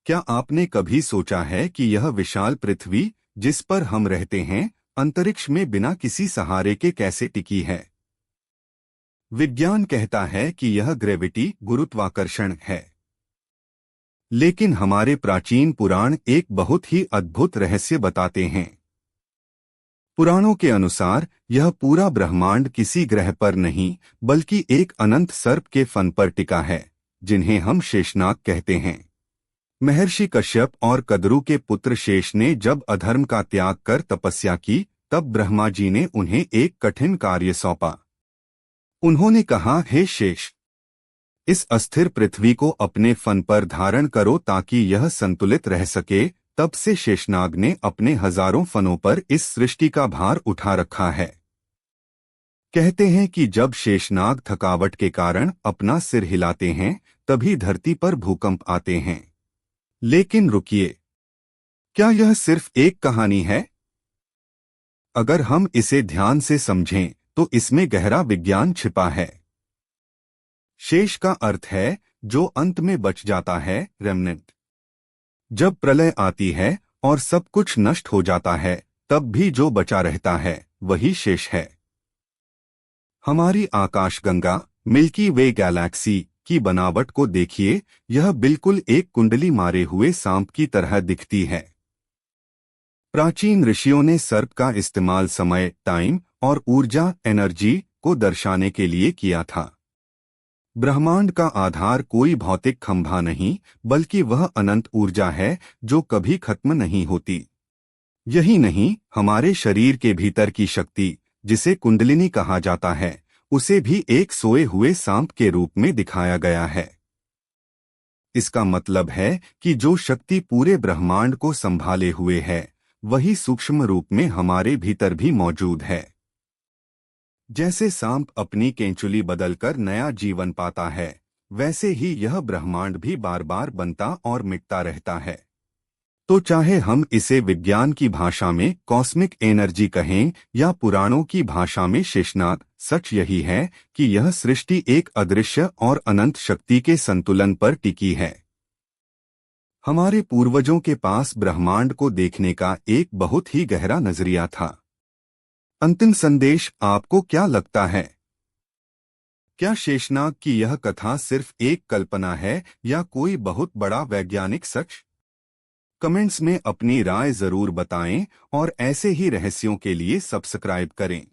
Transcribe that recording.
क्या आपने कभी सोचा है कि यह विशाल पृथ्वी, जिस पर हम रहते हैं, अंतरिक्ष में बिना किसी सहारे के कैसे टिकी है? विज्ञान कहता है कि यह ग्रेविटी, गुरुत्वाकर्षण है। लेकिन हमारे प्राचीन पुराण एक बहुत ही अद्भुत रहस्य बताते हैं। पुराणों के अनुसार यह पूरा ब्रह्मांड किसी ग्रह पर नहीं, बल्कि एक अनंत सर्प के फन पर टिका है, जिन्हें हम शेषनाग कहते हैं। महर्षि कश्यप और कद्रु के पुत्र शेष ने जब अधर्म का त्याग कर तपस्या की, तब ब्रह्मा जी ने उन्हें एक कठिन कार्य सौंपा। उन्होंने कहा, हे शेष, इस अस्थिर पृथ्वी को अपने फन पर धारण करो ताकि यह संतुलित रह सके। तब से शेषनाग ने अपने हजारों फनों पर इस सृष्टि का भार उठा रखा है। कहते हैं कि जब शेषनाग थकावट के कारण अपना सिर हिलाते हैं, तभी धरती पर भूकंप आते हैं। लेकिन रुकिए, क्या यह सिर्फ एक कहानी है? अगर हम इसे ध्यान से समझें, तो इसमें गहरा विज्ञान छिपा है। शेष का अर्थ है जो अंत में बच जाता है, रेमनेंट। जब प्रलय आती है और सब कुछ नष्ट हो जाता है, तब भी जो बचा रहता है वही शेष है। हमारी आकाशगंगा, मिल्की वे गैलेक्सी की बनावट को देखिए, यह बिल्कुल एक कुंडली मारे हुए सांप की तरह दिखती है। प्राचीन ऋषियों ने सर्प का इस्तेमाल समय, टाइम और ऊर्जा, एनर्जी को दर्शाने के लिए किया था। ब्रह्मांड का आधार कोई भौतिक खंभा नहीं, बल्कि वह अनंत ऊर्जा है जो कभी खत्म नहीं होती। यही नहीं, हमारे शरीर के भीतर की शक्ति, जिसे कुंडलिनी कहा जाता है, उसे भी एक सोए हुए सांप के रूप में दिखाया गया है। इसका मतलब है कि जो शक्ति पूरे ब्रह्मांड को संभाले हुए है, वही सूक्ष्म रूप में हमारे भीतर भी मौजूद है। जैसे सांप अपनी केंचुली बदलकर नया जीवन पाता है, वैसे ही यह ब्रह्मांड भी बार बार बनता और मिटता रहता है। तो चाहे हम इसे विज्ञान की भाषा में कॉस्मिक एनर्जी कहें या पुराणों की भाषा में शेषनाग, सच यही है कि यह सृष्टि एक अदृश्य और अनंत शक्ति के संतुलन पर टिकी है। हमारे पूर्वजों के पास ब्रह्मांड को देखने का एक बहुत ही गहरा नजरिया था। अंतिम संदेश आपको क्या लगता है? क्या शेषनाग की यह कथा सिर्फ एक कल्पना है या कोई बहुत बड़ा वैज्ञानिक सच? कमेंट्स में अपनी राय जरूर बताएं और ऐसे ही रहस्यों के लिए सब्सक्राइब करें।